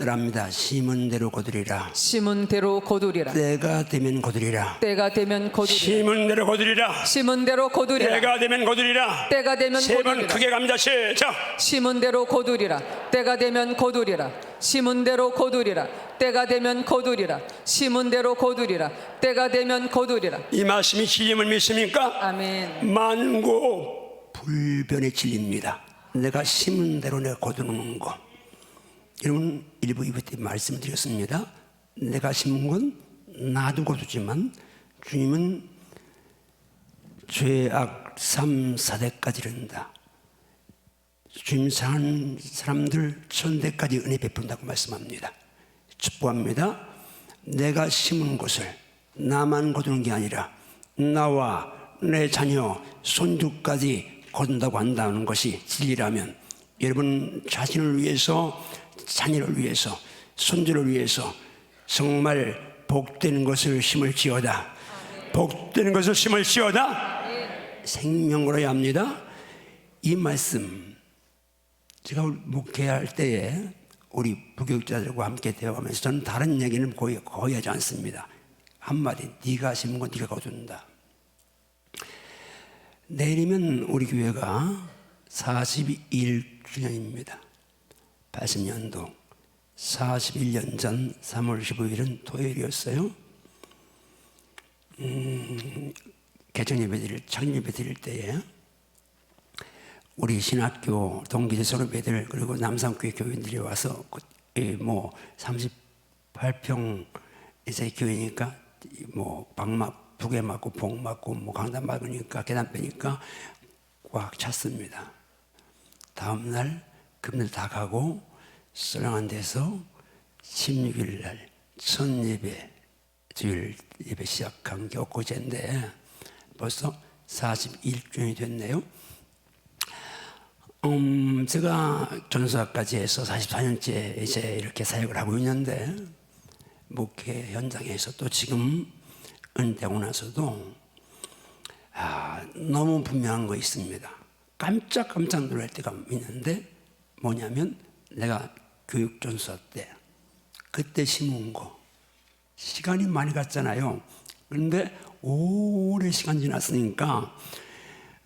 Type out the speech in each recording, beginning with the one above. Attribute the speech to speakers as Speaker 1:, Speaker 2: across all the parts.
Speaker 1: 합니다. 심은 대로 거두리라.
Speaker 2: 심은 대로 거두리라.
Speaker 1: 때가 되면 거두리라.
Speaker 2: 때가 되면 거두리라.
Speaker 1: 심은 대로 거두리라.
Speaker 2: 심은 대로 거두리라.
Speaker 1: 때가 되면 거두리라.
Speaker 2: 때가 되면
Speaker 1: 세 번
Speaker 2: 거두리라.
Speaker 1: 크게 갑니다. 시작.
Speaker 2: 심은 대로 거두리라. 때가 되면 거두리라. 심은 대로 거두리라. 때가 되면 거두리라. 심은 대로 거두리라. 때가 되면 거두리라.
Speaker 1: 이 말씀이 진림을 믿습니까?
Speaker 2: 아멘.
Speaker 1: 만고 불변의 진리입니다. 내가 심은 대로 내가 거두는 거. 여러분 1부 2부 때 말씀드렸습니다. 내가 심은 건 나도 거두지만 주님은 죄악 3, 4대까지 이른다. 주님 사는 사람들 천대까지 은혜 베푼다고 말씀합니다. 축복합니다. 내가 심은 것을 나만 거두는 게 아니라 나와 내 자녀, 손주까지 거둔다고 한다는 것이 진리라면 여러분 자신을 위해서, 자녀를 위해서, 손주를 위해서 정말 복되는 것을 심을지어다. 복되는 것을 심을지어다. 생명으로야 합니다. 이 말씀 제가 목회할 때에 우리 부교육자들과 함께 대화하면서 저는 다른 얘기는 거의 하지 않습니다. 한마디, 네가 심은 건 네가 거둔다. 내일이면 우리 교회가 41주년입니다. 80년도 41년 전 3월 15일은 토요일이었어요. 개천예배 드릴, 창립예배 드릴 때에 우리 신학교 동기들 선후배들 그리고 남산교회 교인들이 와서 뭐 38평 이제 교회니까 뭐 방막 두 개 맞고 복 맞고 뭐 강단 막으니까 계단 빼니까 꽉 찼습니다. 다음 날 금일 다 가고 썰렁한 데서 16일 날 첫 예배 주일 예배 시작한 게 엊그제인데 벌써 41주년이 됐네요. 제가 전수학까지 해서 44년째 이제 이렇게 사역을 하고 있는데 목회 현장에서 또 지금 은퇴하고 나서도 너무 분명한 거 있습니다. 깜짝 놀랄 때가 있는데 뭐냐면 내가 교육 전수학 때 그때 심은 거 시간이 많이 갔잖아요. 그런데 오래 시간 지났으니까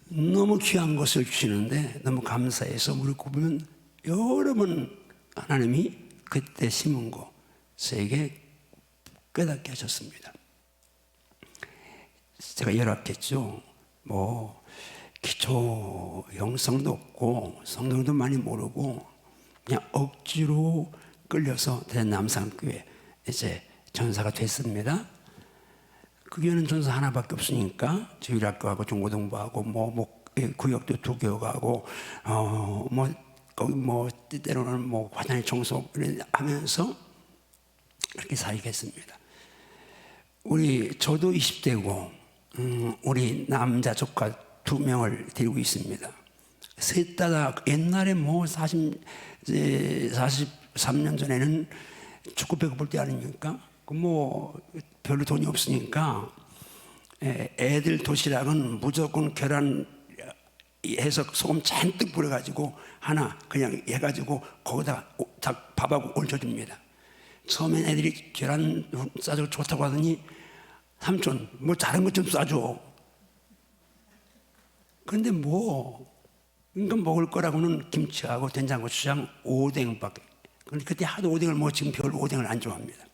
Speaker 1: 너무 귀한 것을 주시는데 너무 감사해서 우리 보면 여러 번 하나님이 그때 심은 거 저에게 깨닫게 하셨습니다. 제가 열악했죠. 뭐 기초 영성도 없고 성경도 많이 모르고 그냥 억지로 끌려서 남산교회 이제 전사가 됐습니다. 그 교회는 전사 하나밖에 없으니까 주일학교하고 중고등부하고 뭐 구역도 2교가 하고 거기 때로는 뭐 화장실 청소 하면서 그렇게 살겠습니다. 저도 20대고 우리 남자 조카 2명을 데리고 있습니다. 셋 다 옛날에 뭐 43년 전에는 축구 배구 볼 때 아닙니까? 뭐 별로 돈이 없으니까 애들 도시락은 무조건 계란 해서 소금 잔뜩 뿌려가지고 하나 그냥 해가지고 거기다 밥하고 올려줍니다. 처음엔 애들이 계란 싸주고 좋다고 하더니 삼촌 뭐 다른 것 좀 싸줘. 그런데 그러니까 먹을 거라고는 김치하고 된장고추장 오뎅밖에. 그런데 그때 하도 오뎅을 지금 별로 오뎅을 안 좋아합니다.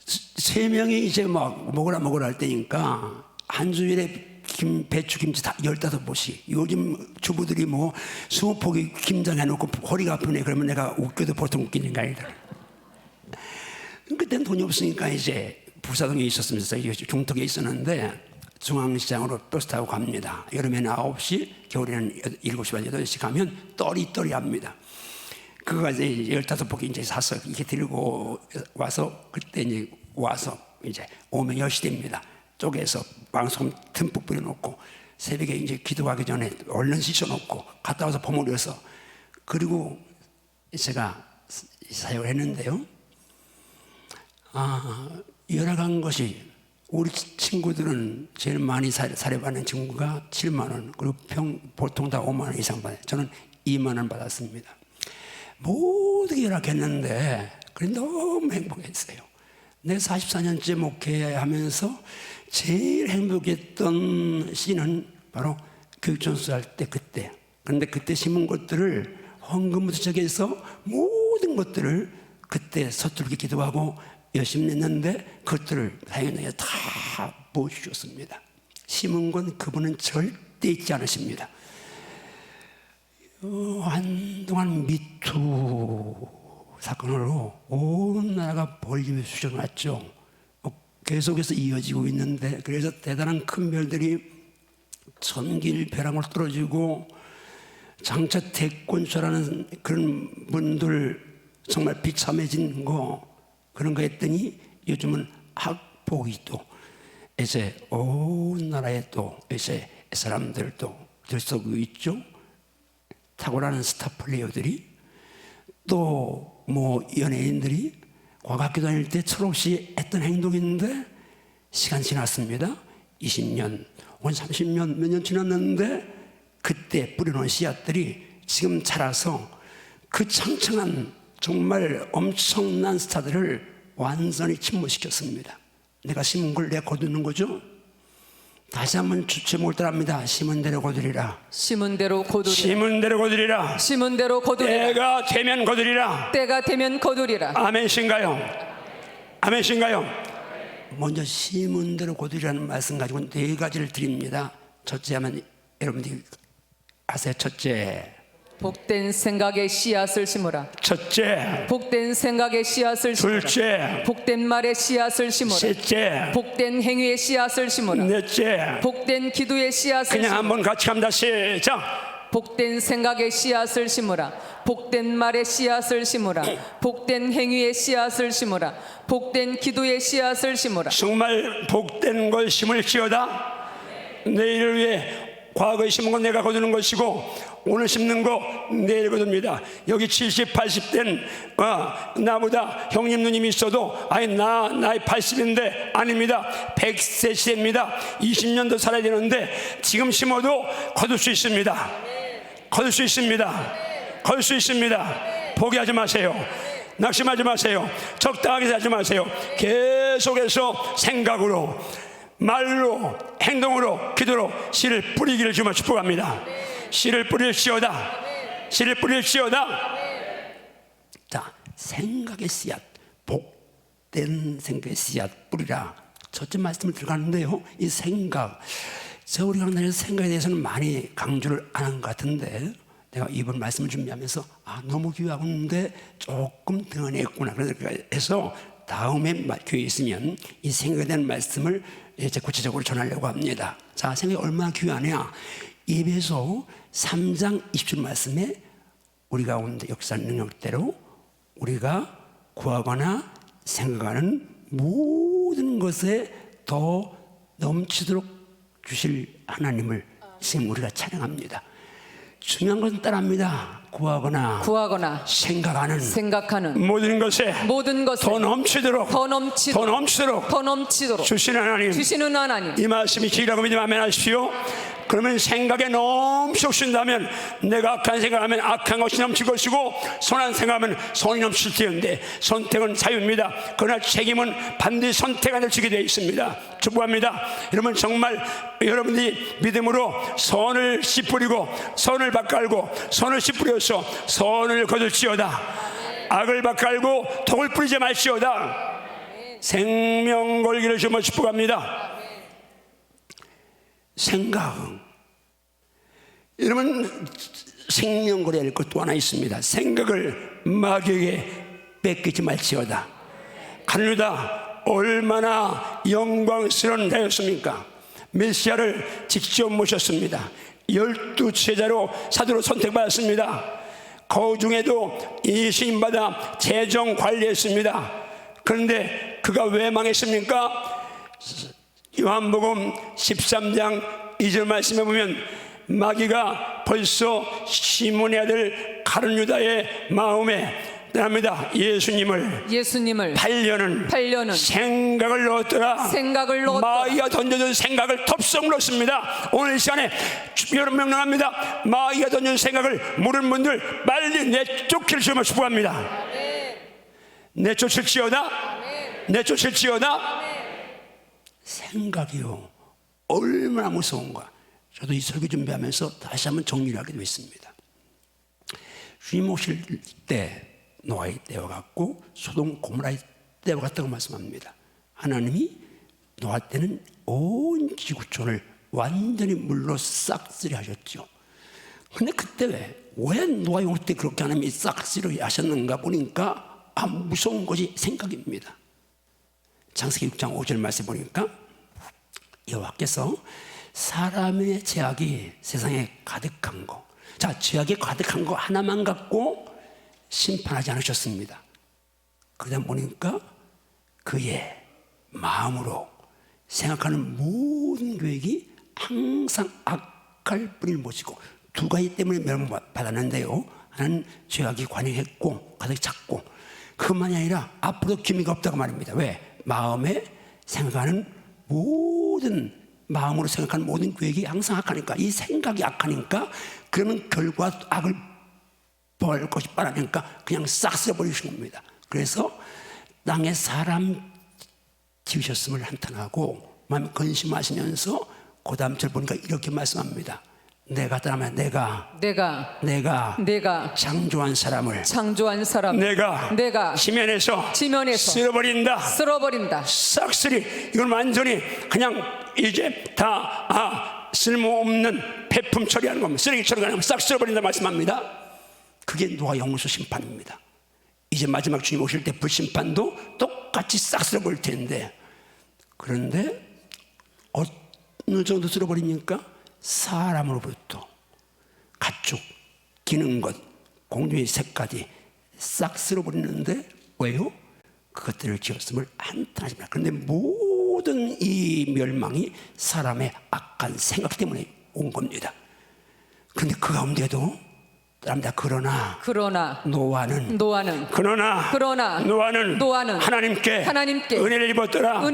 Speaker 1: 3명이 이제 막 먹으라 할 때니까 한 주일에 배추김치 15포씩. 요즘 주부들이 20포기 김장 해놓고 허리가 아프네 그러면 내가 웃겨도 보통 웃기는 게 아니다. 그때는 돈이 없으니까 이제 부사동에 있었으면서 중턱에 있었는데 중앙시장으로 버스 타고 갑니다. 여름에는 9시, 겨울에는 7시 반, 8시 가면 떨이 합니다. 그거 이제 15포기 이제 사서 이렇게 들고 와서 그때 이제 와서 이제 오면 10시 됩니다. 쪼개서 방소금 듬뿍 뿌려놓고 새벽에 이제 기도하기 전에 얼른 씻어놓고 갔다 와서 버무려서 그리고 제가 사역을 했는데요. 열악한 것이 우리 친구들은 제일 많이 사례받는 친구가 7만 원 그리고 보통 다 5만 원 이상 받아요. 저는 2만 원 받았습니다. 모두가 열악했는데 그래 너무 행복했어요. 내가 44년째 목회하면서 제일 행복했던 시는 바로 교육전수 할 때 그때. 그런데 그때 심은 것들을 헌금부터 시작해서 모든 것들을 그때 서툴게 기도하고 열심히 냈는데 그것들을 다행히 다 보여주셨습니다. 심은 건 그분은 절대 잊지 않으십니다. 한동안 미투 사건으로 온 나라가 볼륨에 쑤셔놨죠. 계속해서 이어지고 있는데 그래서 대단한 큰 별들이 전길 벼랑으로 떨어지고 장차 대권주라는 그런 분들 정말 비참해진 거 그런 거 했더니 요즘은 학폭이 또 이제 온 나라에 또 이제 사람들도 들썩이고 있죠. 탁월한 스타 플레이어들이 또 뭐 연예인들이 과학교 다닐 때 철없이 했던 행동인데 시간 지났습니다. 20년 혹은 30년 몇 년 지났는데 그때 뿌려놓은 씨앗들이 지금 자라서 그 창창한 정말 엄청난 스타들을 완전히 침몰시켰습니다. 내가 심은 걸 내가 거두는 거죠. 다시 한번 제목을 따라합니다. 심은 대로 거두리라.
Speaker 2: 심은 대로 거두리라.
Speaker 1: 심은 대로 거두리라.
Speaker 2: 심은 대로 거두리라.
Speaker 1: 때가 되면 거두리라.
Speaker 2: 때가 되면 거두리라.
Speaker 1: 아멘신가요? 아멘신가요? 먼저 심은 대로 거두리라는 말씀 가지고 네 가지를 드립니다. 첫째 하면 여러분들이 아세요? 첫째,
Speaker 2: 복된 생각에 씨앗을 심으라.
Speaker 1: 첫째,
Speaker 2: 복된 생각에 씨앗을 심으라.
Speaker 1: 둘째,
Speaker 2: 복된 말에 씨앗을 심으라.
Speaker 1: 셋째,
Speaker 2: 복된 행위에 씨앗을 심으라.
Speaker 1: 넷째.
Speaker 2: 복된 기도에 씨앗을
Speaker 1: 그냥
Speaker 2: 심으라.
Speaker 1: 한번 같이 합니다. 시작.
Speaker 2: 복된 생각에 씨앗을 심으라. 복된 말에 씨앗을 심으라. 복된 행위에 씨앗을 심으라. 복된 기도에 씨앗을 심으라.
Speaker 1: 정말 복된 걸 심을지어다. 내일을 위해 과거에 심은 건 내가 거두는 것이고 오늘 심는 거 내일 거둡니다. 여기 70, 80된 나보다 형님 누님이 있어도 아니 나이 80인데 아닙니다. 100세 시대입니다. 20년 더 살아야 되는데 지금 심어도 거둘 수 있습니다. 거둘 수 있습니다. 거둘 수 있습니다. 포기하지 마세요. 낙심하지 마세요. 적당하게 하지 마세요. 계속해서 생각으로 말로 행동으로 기도로 씨를 뿌리기를 주마 축복합니다. 씨를 뿌릴지어다. 씨를 뿌릴지어다. 자, 생각의 씨앗, 복된 생각의 씨앗 뿌리라. 첫째 말씀을 들어가는데요. 이 생각, 우리가 하나님의 생각에 대해서는 많이 강조를 안 한 것 같은데 내가 이번 말씀을 준비하면서 너무 귀하고 있는데 조금 등한했구나. 그래서 다음에 교회에 있으면 이 생각에 대한 말씀을 이제 구체적으로 전하려고 합니다. 자, 생각이 얼마나 귀하냐. 에베소 3장 20절 말씀에 우리 가운데 역사 능력대로 우리가 구하거나 생각하는 모든 것에 더 넘치도록 주실 하나님을 지금 우리가 찬양합니다. 중요한 것은 따라합니다. 구하거나 생각하는 모든 것에 더 넘치도록 주시는 하나님, 이 말씀이 지라고 믿으면 아멘 하십시오. 그러면 생각에 넘치고 준다면 내가 악한 생각하면 악한 것이 넘칠 것이고 선한 생각하면 선이 넘칠 텐데 선택은 자유입니다. 그러나 책임은 반드시 선택 안에 지게 되어 있습니다. 축복합니다. 여러분 정말 여러분이 믿음으로 선을 씨 뿌리고 선을 밭갈고 선을 씨 뿌려서 선을 거둘지어다. 악을 밭갈고 독을 뿌리지 말지어다. 생명 걸기를 주며 축복합니다. 생각. 여러분 생명거래야 할 것 또 하나 있습니다. 생각을 마귀에게 뺏기지 말지어다. 하늘이다. 얼마나 영광스러운 자였습니까? 메시아를 직접 모셨습니다. 12제자로 사도로 선택받았습니다. 그 중에도 이 시인받아 재정 관리했습니다. 그런데 그가 왜 망했습니까? 요한복음 13장 2절 말씀에 보면 마귀가 벌써 시몬의 아들 가룟 유다의 마음에 합니다. 예수님을
Speaker 2: 예수님을
Speaker 1: 8년은 생각을 넣었더라. 마귀가 던져준 생각을 덥석 넣습니다. 오늘 이 시간에 여러분 명령합니다. 마귀가 던져준 생각을 모르는 분들 빨리 내쫓기를 주님을 축복합니다. 내쫓을지어다. 생각이요 얼마나 무서운가. 저도 이 설교 준비하면서 다시 한번 정리를 하게 됐습니다. 주님 오실 때 노아의 때와 같고 소돔 고모라의 때와 같다고 말씀합니다. 하나님이 노아 때는 온 지구촌을 완전히 물로 싹쓸이 하셨죠. 근데 그때 왜 노아 올 때 그렇게 하나님이 싹쓸이 하셨는가 보니까 무서운 것이 생각입니다. 창세기 6장 5절 말씀 보니까 여호와께서 사람의 죄악이 세상에 가득한 거, 자, 죄악이 가득한 거 하나만 갖고 심판하지 않으셨습니다. 그러다 보니까 그의 마음으로 생각하는 모든 계획이 항상 악할 뿐을 모시고 두 가지 때문에 멸망받았는데요. 하나는 죄악이 관영했고 가득 찼고 그뿐만이 아니라 앞으로 기미가 없다고 말입니다. 왜? 마음에 생각하는 모든 마음으로 생각하는 모든 계획이 항상 악하니까 이 생각이 악하니까 그러면 결과 악을 벌 것이 빠르니까 그냥 싹 쓸어버리시는 겁니다. 그래서 땅에 사람 지으셨음을 한탄하고 마음에 근심하시면서 그 다음 절 보니까 이렇게 말씀합니다. 내가 창조한 사람을 내가 지면에서 쓸어버린다. 싹쓸이. 이건 완전히 그냥 이제 다 쓸모없는 배품 처리하는 겁니다. 쓰레기 처리하는 싹 쓸어버린다 말씀합니다. 그게 노아 영원수 심판입니다. 이제 마지막 주님 오실 때 불심판도 똑같이 싹 쓸어버릴 텐데, 그런데 어느 정도 쓸어버립니까? 사람으로부터 가축, 기는 것, 공중의 새까지 싹 쓸어버리는데 왜요? 그것들을 지었음을 한탄하십니다. 그런데 모든 이 멸망이 사람의 악한 생각 때문에 온 겁니다. 그런데 그 가운데도 그러나 노아는 하나님께 은혜를 입었더라.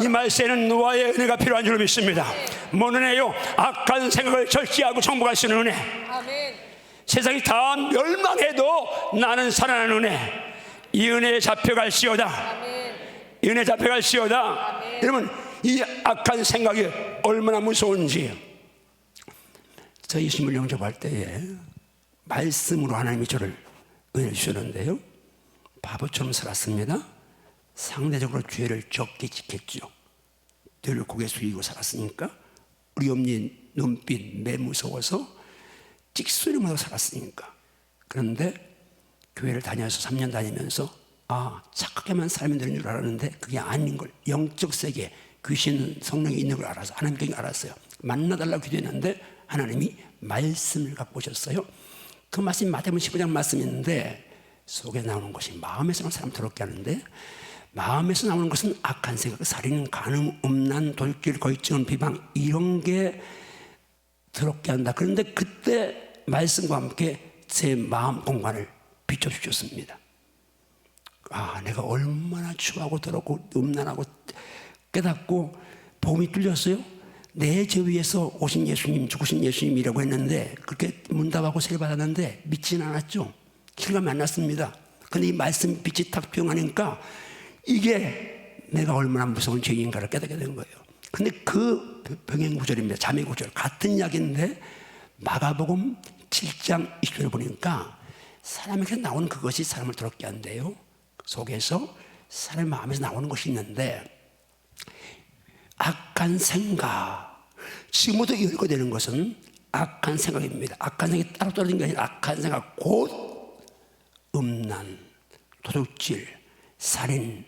Speaker 1: 이 말세는 노아의 은혜가 필요한 줄 믿습니다. 뭔 은혜요? 악한 생각을 절제하고 정복할 수 있는 은혜. 아멘. 세상이 다 멸망해도 나는 살아나는 은혜. 이 은혜에 잡혀갈시오다. 아멘. 이 은혜에 잡혀갈시오다. 아멘. 여러분, 이 악한 생각이 얼마나 무서운지. 저 예수님을 영접할 때에 말씀으로 하나님이 저를 은혜를 주셨는데요, 바보처럼 살았습니다. 상대적으로 죄를 적게 지켰죠. 늘 고개 숙이고 살았으니까, 우리 엄니 눈빛 매무서워서 찍소리만 하고 살았으니까. 그런데 교회를 다녀서 3년 다니면서 착하게만 살면 되는 줄 알았는데 그게 아닌 걸, 영적 세계 귀신 성령이 있는 걸 알아서 하나님께 알았어요. 만나달라고 기도했는데 하나님이 말씀을 갖고 오셨어요. 그 말씀이 마태복음 15장 말씀인데 속에 나오는 것이 마음에서 나오는 사람 더럽게 하는데, 마음에서 나오는 것은 악한 생각, 살인, 간음, 음란, 돌길, 거짓증언, 비방, 이런 게 더럽게 한다. 그런데 그때 말씀과 함께 제 마음 공간을 비춰주셨습니다. 내가 얼마나 추하고 더럽고 음란하고 깨닫고 복음이 뚫렸어요. 내 죄 위에서 오신 예수님, 죽으신 예수님이라고 했는데 그렇게 문답하고 세례받았는데 믿지는 않았죠. 실감이 안 났습니다. 근데 이 말씀 빛이 탁 비용하니까 이게 내가 얼마나 무서운 죄인가를 깨닫게 된 거예요. 근데 그 병행 구절입니다. 자매 구절 같은 이야기인데 마가복음 7장 20절을 보니까 사람에게 나오는 그것이 사람을 더럽게 한대요. 속에서 사람의 마음에서 나오는 것이 있는데, 악한 생각, 지금부터 열거되는 것은 악한 생각입니다. 악한 생각이 따로 떨어진 게 아니라 악한 생각, 곧 음란, 도둑질, 살인,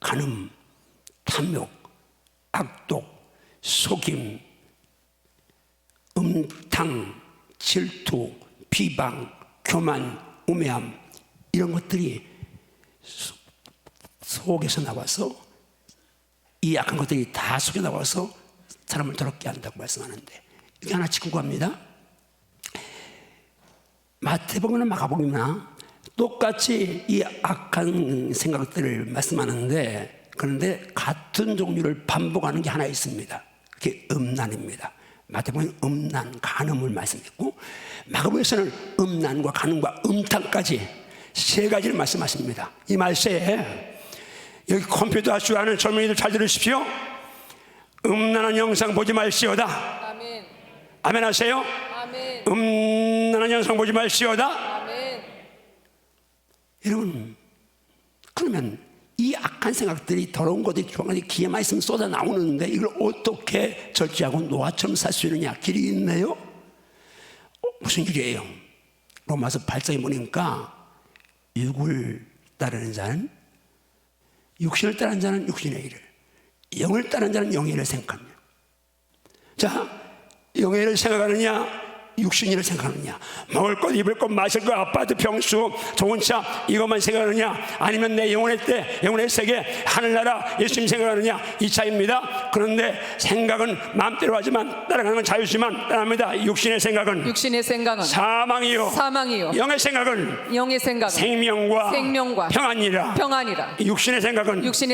Speaker 1: 간음, 탐욕, 악독, 속임, 음탕, 질투, 비방, 교만, 우매함, 이런 것들이 속에서 나와서, 이 약한 것들이 다 속에 나와서 사람을 더럽게 한다고 말씀하는데, 이게 하나 짚고 갑니다. 마태복음이나 마가복음이나 똑같이 이 악한 생각들을 말씀하는데, 그런데 같은 종류를 반복하는 게 하나 있습니다. 그게 음란입니다. 마태복음 음란, 간음을 말씀했고, 마가복음에서는 음란과 간음과 음탕까지 세 가지를 말씀하십니다. 이 말세에 여기 컴퓨터 할 줄 아는 젊은이들 잘 들으십시오. 음란한 영상 보지 말시오다.
Speaker 2: 아멘.
Speaker 1: 아멘 하세요.
Speaker 2: 아멘.
Speaker 1: 음란한 영상 보지 말시오다.
Speaker 2: 아멘.
Speaker 1: 여러분, 그러면 이 악한 생각들이, 더러운 것들이, 조용하게 귀에만 있으면 쏟아 나오는데 이걸 어떻게 절제하고 노아처럼 살 수 있느냐? 길이 있네요. 무슨 길이에요? 로마서 8장에 보니까 육을 따르는 자는, 육신을 따르는 자는 육신의 일을, 영을 따르는 자는 영의 일을 생각하며. 자, 영의 일을 생각하느냐, 육신의 일을 생각하느냐? 먹을 것, 입을 것, 마실 것, 아파트, 평수, 좋은 차, 이것만 생각하느냐? 아니면 내 영혼의 때, 영혼의 세계, 하늘나라, 예수님 생각하느냐? 이 차이입니다. 그런데 생각은 마음대로 하지만, 따라가는 건 자유지만 따라합니다. 육신의 생각은 사망이요, 영의 생각은 생명과 평안이라. 육신의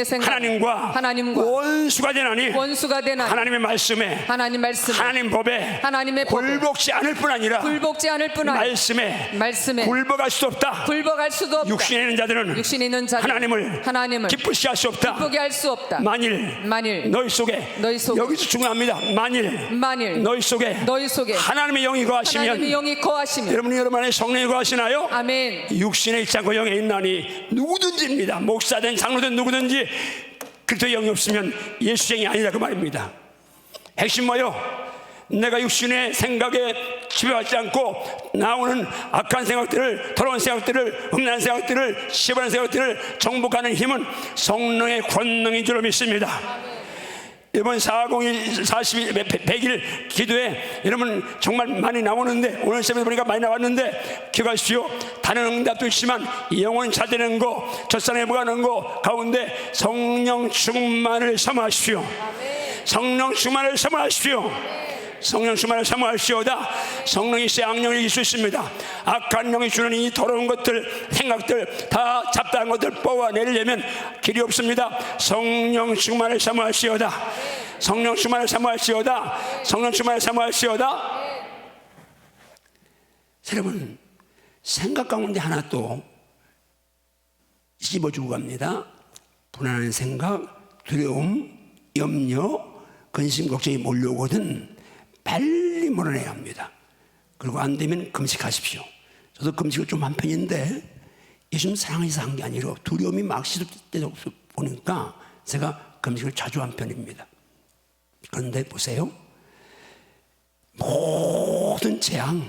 Speaker 1: 생각은 하나님과 원수가 되나니 하나님의 말씀에, 하나님 법에 굴복지 않을 뿐 아니라 말씀에 굴복할 수도 없다. 육신에 있는 자들은 하나님을 기쁘시게 할 수 없다. 만일 너희 속에 여기서 중요합니다. 만일 너희 속에 하나님의 영이 거하시면, 여러분 안에 성령이 거하시나요?
Speaker 2: 아멘.
Speaker 1: 육신에 있지 않고 영에 있나니 누구든지입니다. 목사든 장로든 누구든지 그리스도의 영이 없으면 예수쟁이 아니다, 그 말입니다. 핵심 뭐요? 내가 육신의 생각에 지배받지 않고 나오는 악한 생각들을, 더러운 생각들을, 음란한 생각들을, 시원한 생각들을 정복하는 힘은 성령의 권능인 줄로 믿습니다. 이번 100일 기도에 여러분 정말 많이 나오는데, 오늘 새벽에 보니까 많이 나왔는데, 기억하십시오. 다른 응답도 있지만 영혼 차지하는 거, 젖산에 부하는 거 가운데 성령 충만을 사모하십시오. 성령 충만을 사모하십시오. 성령 충만을 사모하시오다. 성령이 있어야 악령이 이길 수 있습니다. 악한 영이 주는 이 더러운 것들, 생각들, 다 잡다한 것들 뽑아내려면 길이 없습니다. 성령 충만을 사모하시오다. 성령 충만을 사모하시오다. 성령 충만을 사모하시오다. 여러분, 생각 가운데 하나 또 씹어주고 갑니다. 불안한 생각, 두려움, 염려, 근심, 걱정이 몰려오거든 빨리 몰아내야 합니다. 그리고 안 되면 금식하십시오. 저도 금식을 좀 한 편인데, 예수님 사랑해서 한 게 아니라 두려움이 막 시들 때도 보니까 제가 금식을 자주 한 편입니다. 그런데 보세요, 모든 재앙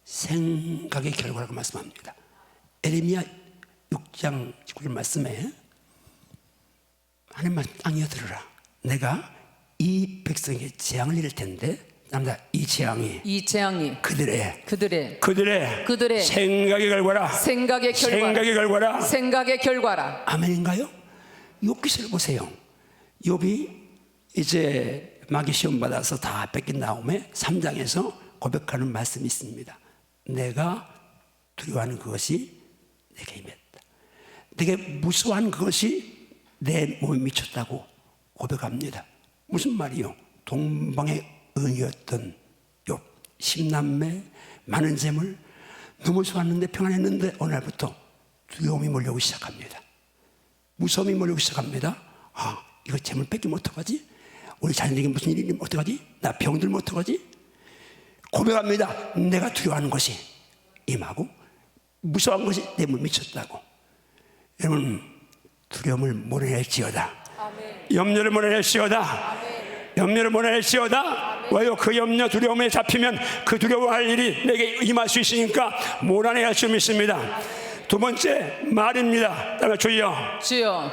Speaker 1: 생각의 결과라고 말씀합니다. 에레미야 6장 19절 말씀에 하나님 말씀, 땅이여 들으라. 내가 이 백성에게 재앙을 이를 텐데, 남자 이 재앙이 그들의 생각의 결과라. 아멘인가요? 욥기서를 보세요. 욥이 이제 마귀 시험 받아서 다 뺏긴 다음에 3장에서 고백하는 말씀이 있습니다. 내가 두려워하는 그것이 내게 임했다. 내게 무서워하는 그것이 내 몸에 미쳤다고 고백합니다. 무슨 말이요? 동방의 은이었던 욥, 10남매, 많은 재물, 너무 좋았는데 평안했는데 어느 날부터 두려움이 몰려오기 시작합니다. 무서움이 몰려오기 시작합니다. 아, 이거 재물 뺏기면 어떡하지? 우리 자녀에게 무슨 일이 있으면 어떡하지? 나 병들면 어떡하지? 고백합니다. 내가 두려워하는 것이 임하고 무서워한 것이 내 몸에 미쳤다고. 여러분, 두려움을 몰아낼지어다. 염려를 몰아낼지어다. 염려를 몰아낼지어다. 왜요? 그 염려, 두려움에 잡히면 그 두려워할 일이 내게 임할 수 있으니까 몰아내야 할 줄 믿습니다. 두 번째 말입니다. 따라 주여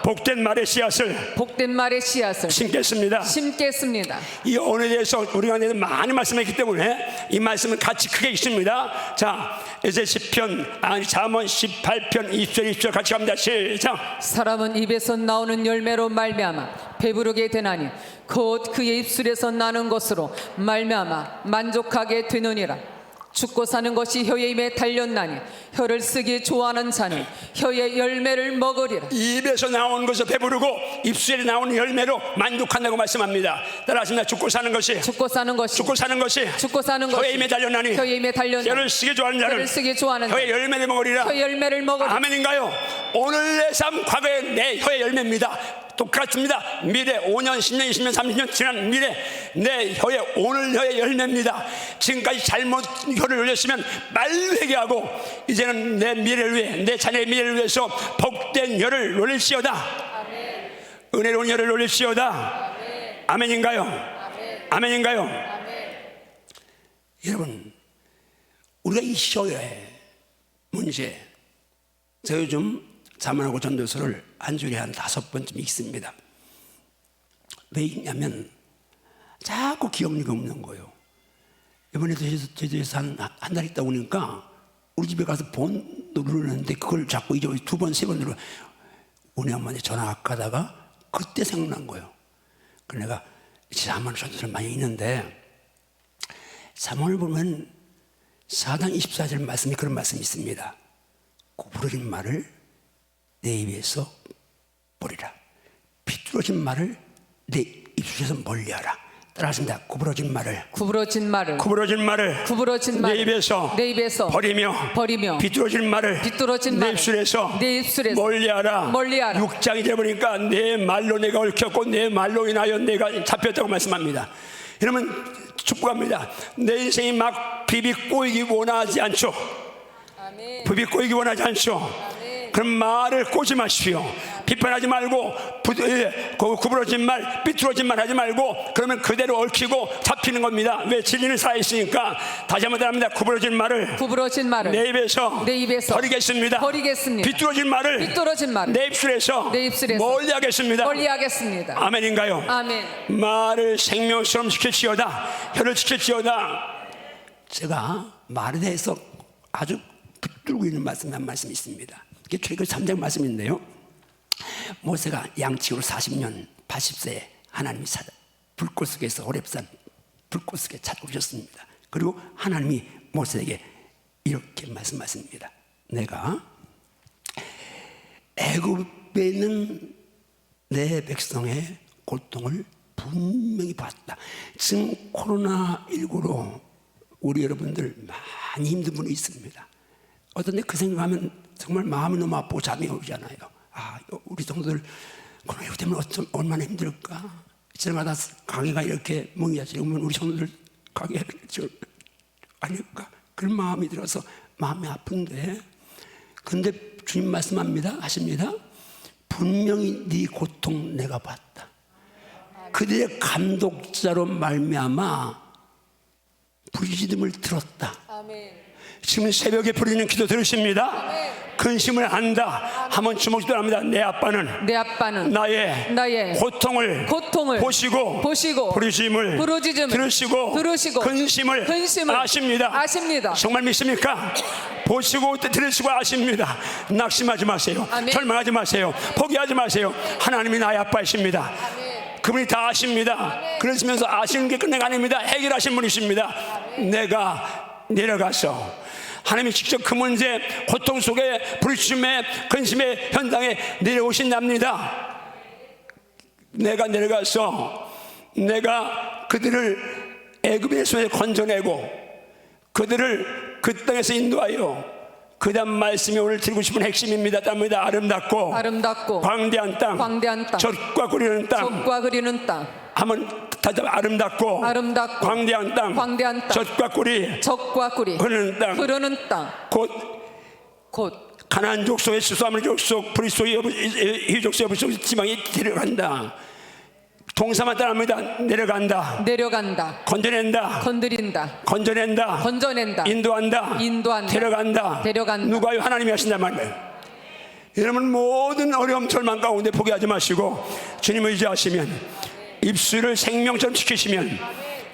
Speaker 1: 복된 말의 씨앗을 심겠습니다. 이 언어에 대해서 우리가 많이 말씀했기 때문에 이 말씀은 가치 크게 있습니다. 자, 이제 잠언 18편 20절 같이 갑니다. 시작.
Speaker 2: 사람은 입에서 나오는 열매로 말미암아 배부르게 되나니 곧 그의 입술에서 나는 것으로 말미암아 만족하게 되느니라. 죽고 사는 것이 혀의 힘에 달렸나니 혀를 쓰기 좋아하는 자는 혀의 열매를 먹으리라.
Speaker 1: 입에서 나오는 것을 배부르고 입술에 나오는 열매로 만족한다고 말씀합니다. 따라하십니다. 죽고 사는 것이
Speaker 2: 죽고 사는 것이
Speaker 1: 죽고 사는 것이
Speaker 2: 죽고 사는 것이
Speaker 1: 혀의 힘에 달렸나니
Speaker 2: 혀의 힘에 달렸나니
Speaker 1: 혀를 쓰기 좋아하는 자는
Speaker 2: 혀를 쓰기 좋아하는
Speaker 1: 혀의
Speaker 2: 자는
Speaker 1: 열매를 먹으리라.
Speaker 2: 혀의 열매를 먹으리라.
Speaker 1: 아멘인가요? 오늘 내 삶, 과거의 내 혀의 열매입니다. 똑같습니다. 미래 5년, 10년, 20년, 30년 지난 미래 내 혀의 오늘 혀의 열매입니다. 지금까지 잘못 혀를 올렸으면 말회개하고 이제는 내 미래를 위해, 내 자녀의 미래를 위해서 복된 혀를 올릴시어다.
Speaker 2: 아멘.
Speaker 1: 은혜로운 혀를 올릴시어다.
Speaker 2: 아멘.
Speaker 1: 아멘인가요?
Speaker 2: 아멘.
Speaker 1: 아멘인가요?
Speaker 2: 아멘.
Speaker 1: 여러분, 우리가 이 혀의 문제, 저 요즘 자문하고 전도서를 한 주에 한 5번쯤 읽습니다. 왜 읽냐면 자꾸 기억력이 없는 거예요. 이번에도 제주에서 한 달 있다 오니까 우리 집에 가서 본 누르는데 그걸 자꾸 잊어버리고 2번, 3번 누르. 우리 엄마한테 전화 가다가 그때 생각난 거예요. 그래서 내가 자문하고 전도서를 많이 읽는데 자문을 보면 4장 24절 말씀이 그런 말씀이 있습니다. 구부러진 말을 내 입에서 버리라. 비뚤어진 말을 내 입술에서 멀리하라. 따라하십니다. 구부러진 말을
Speaker 2: 구부러진 말을
Speaker 1: 내 입에서 버리며 비뚤어진 말을 내 입술에서 멀리하라. 6장이 되어보니까 내 말로 내가 얽혔고 내 말로 인하여 내가 잡혔다고 말씀합니다. 여러분 축복합니다. 내 인생이 막 비비꼬이기 원하지 않죠.
Speaker 2: 아멘.
Speaker 1: 비비꼬이기 원하지 않죠.
Speaker 2: 아멘.
Speaker 1: 그런 말을 꼬지 마십시오. 비판하지 말고 구부러진 말, 비뚤어진 말 하지 말고 그러면 그대로 얽히고 잡히는 겁니다. 왜? 진리는 살아있으니까. 다시 한번 합니다. 구부러진 말을 내 입에서 버리겠습니다. 비뚤어진 말을 내 입술에서 멀리하겠습니다. 아멘인가요?
Speaker 2: 아멘.
Speaker 1: 말을 생명처럼 지킬지어다. 혀를 지킬지어다. 제가 말에 대해서 아주 붙들고 있는 말씀이 한 말씀이 있습니다. 이게 출애굽기 3장 말씀인데요. 모세가 양측으로 40년 80세에 하나님이 불꽃 속에서 호렙산 불꽃 속에 찾아오셨습니다. 그리고 하나님이 모세에게 이렇게 말씀하십니다. 내가 애굽에 있는 내 백성의 고통을 분명히 봤다. 지금 코로나19로 우리 여러분들 많이 힘든 분이 있습니다. 어떤 데 그 생각하면 정말 마음이 너무 아프고 잠이 오잖아요. 아, 우리 성도들 코로나19 때문에 얼마나 힘들까. 이때마다 강의가 이렇게 뭉개지면 우리 성도들 강의를 아닐까. 그런 마음이 들어서 마음이 아픈데, 근데 주님 하십니다. 분명히 네 고통 내가 봤다. 그들의 감독자로 말미암아 부르짖음을 들었다.
Speaker 2: 아멘.
Speaker 1: 지금 새벽에 부르는 기도 들으십니다. 근심을 한다 하면 주목도 합니다. 내 아빠는 나의 고통을 보시고 부르짖음을 들으시고 근심을 아십니다. 정말 믿습니까? 보시고 들으시고 아십니다. 낙심하지 마세요.
Speaker 2: 아멘.
Speaker 1: 절망하지 마세요. 포기하지 마세요. 하나님이 나의 아빠이십니다. 그분이 다 아십니다. 그러시면서 아시는 게 끝내가 아닙니다. 해결하신 분이십니다. 내가 내려가서 하나님이 직접 그 문제, 고통 속에 부르심의 근심의 현장에 내려오신답니다. 내가 내려가서 내가 그들을 애굽의 손에 건져내고 그들을 그 땅에서 인도하여 그 다음 말씀이 오늘 드리고 싶은 핵심입니다. 땀입니다. 아름답고 광대한 땅, 젖과 그리는 땅 하면 다시 아름답고 광대한 땅, 젖과 꿀이 흐르는 땅, 곧 가나안 족속의 수수함을 족속, 브리스도의 족속의 브리스도 지방에 데려간다. 동사만 따라합니다. 내려간다. 건져낸다. 인도한다. 데려간다. 누가요? 하나님이 하신단 말이에요. 여러분 모든 어려움 절망 가운데 포기하지 마시고 주님을 의지하시면, 입술을 생명처럼 지키시면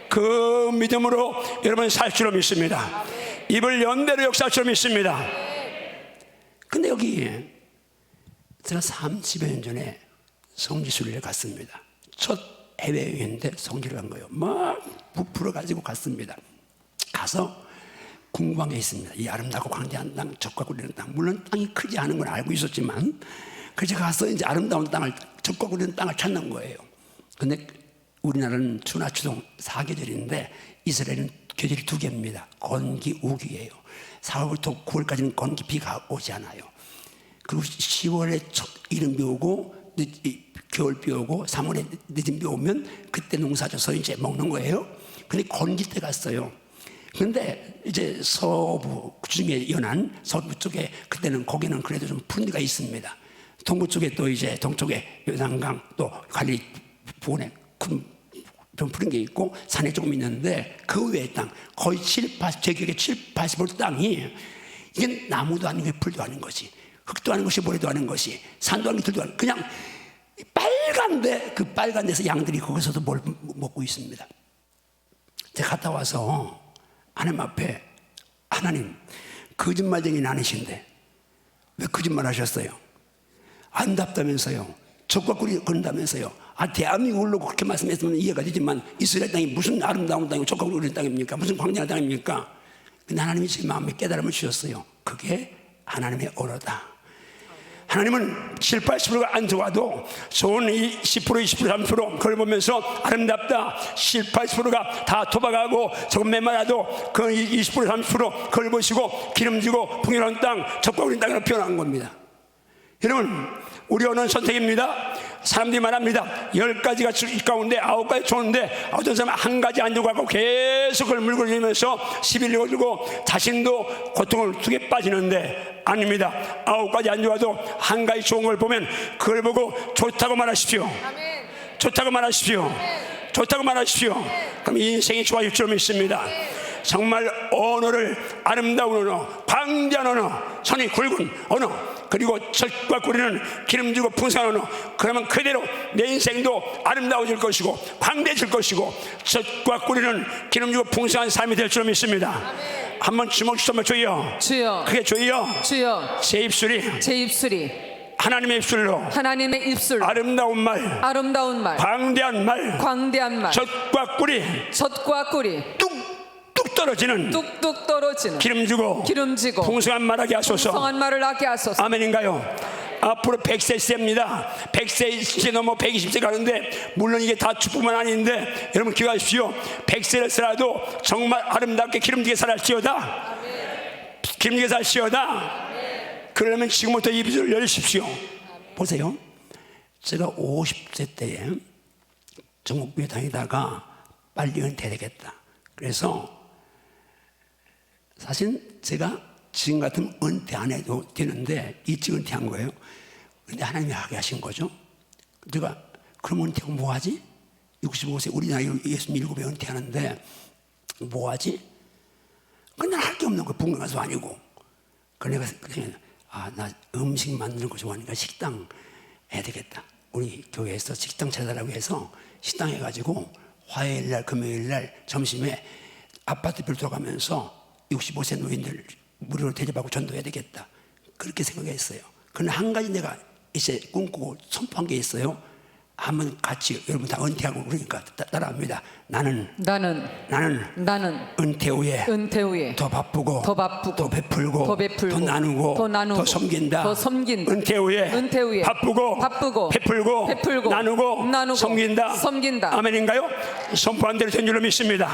Speaker 1: 그 믿음으로 여러분 살 줄로 믿습니다. 입을 연대로 역사할 줄로 믿습니다. 근데 여기 제가 30여 년 전에 성지순례를 갔습니다. 첫 해외여행인데 성지를 간 거예요. 막 부풀어 가지고 갔습니다. 가서 궁금한 게 있습니다. 이 아름답고 광대한 땅, 젖과 꿀이는 땅. 물론 땅이 크지 않은 건 알고 있었지만, 그래서 가서 이제 아름다운 땅을, 젖과 꿀이는 땅을 찾는 거예요. 근데 우리나라는 추나 추동 4계절인데 이스라엘은 계절이 2개입니다. 건기, 우기예요. 4월부터 9월까지는 건기, 비가 오지 않아요. 그리고 10월에 이른 비 오고 겨울 비 오고 3월에 늦은 비 오면 그때 농사져서 이제 먹는 거예요. 근데 건기 때 갔어요. 그런데 이제 서부 중에 연안 서부 쪽에 그때는 거기는 그래도 좀 푸른 데가 있습니다. 동부 쪽에 또 이제 동쪽에 요단강 또 갈리 부근에 좀 푸른 게 있고 산에 조금 있는데 그 외의 땅 거의 80, 제 기억에 7, 80% 땅이 이게 나무도 아니고 풀도 아닌 것이 흙도 아닌 것이 모래도 아닌 것이 산도 아닌 들도 아닌 그냥 빨간데 그 빨간 데서 양들이 거기서도 뭘 먹고 있습니다. 제가 갔다 와서 하나님 앞에 하나님 거짓말쟁이는 아니신데 왜 거짓말 하셨어요? 안답다면서요. 젖과 꿀이 건다면서요. 대한민국으로 그렇게 말씀했으면 이해가 되지만 이스라엘 땅이 무슨 아름다운 땅이고 젖과 꿀이 흐르는 땅입니까? 무슨 광대한 땅입니까? 근데 하나님이 제 마음에 깨달음을 주셨어요. 그게 하나님의 언어다. 하나님은 7, 80%가 안 좋아도 좋은 10%, 20%, 30% 그걸 보면서 아름답다. 7, 80%가 다 토박하고 조금 메마라도 그 20%, 30% 그걸 보시고 기름지고 풍요로운 땅, 젖과 꿀인 땅으로 표현한 겁니다. 여러분, 우리 언어는 선택입니다. 사람들이 말합니다. 10가지가 이 가운데 9가지 좋은데 어떤 사람은 한 가지 안 좋아하고 계속 그걸 물고 다니면서 시비를 걸고 자신도 고통을 두개 빠지는데 아닙니다. 9가지 안 좋아도 한 가지 좋은 걸 보면 그걸 보고 좋다고 말하십시오. 좋다고 말하십시오. 좋다고 말하십시오. 그럼 인생이 좋아질 줄 믿습니다. 정말 언어를 아름다운 언어, 광대한 언어, 선이 굵은 언어, 그리고 젖과 꿀이는 기름지고 풍성한 언어. 그러면 그대로 내 인생도 아름다워질 것이고 광대해질 것이고 젖과 꿀이는 기름지고 풍성한 삶이 될 줄 믿습니다. 한번 주먹 주시면 주여,
Speaker 2: 주여,
Speaker 1: 그게 주여,
Speaker 2: 주여,
Speaker 1: 제 입술이 하나님의 입술로 아름다운 말, 광대한 말, 젖과 꿀이 뚝뚝 떨어지는 기름지고 풍성한 말하게 하소서. 아멘인가요? 앞으로 100세 시대입니다. 100세 이제 넘어 120세 가는데 물론 이게 다 축복만 아닌데 여러분 기억하십시오. 100세를 살아도 정말 아름답게 기름지게 살았지어다. 기름지게 살지어다. 그러면 지금부터 입을 열으십시오. 보세요. 제가 50세 때에 전국교회 다니다가 빨리 은퇴되겠다. 그래서 사실 제가 지금 같으면 은퇴 안 해도 되는데 일찍 은퇴한 거예요. 근데 하나님이 하게 하신 거죠. 제가 그럼 은퇴하고 뭐 하지? 65세 우리 나이로 67에 은퇴하는데 뭐 하지? 근데 할 게 없는 거예요. bunga 가수 아니고. 그래서 내가 나 음식 만드는 거 좋아하니까 식당 해야 되겠다. 우리 교회에서 식당 차려달라고 해서 식당 해가지고 화요일날 금요일날 점심에 아파트별 돌아가면서 65세 노인들 무료로 대접하고 전도해야 되겠다. 그렇게 생각했어요. 그러나 한 가지 내가 이제 꿈꾸고 선포한 게 있어요. 한번 같이 여러분 다 은퇴하고 그러니까 따라합니다. 나는 은퇴 후에 더 바쁘고 더 베풀고 더 나누고 더 섬긴다. 은퇴 후에 바쁘고 베풀고 나누고 섬긴다. 아멘인가요? 선포한 대로 된 줄로 믿습니다.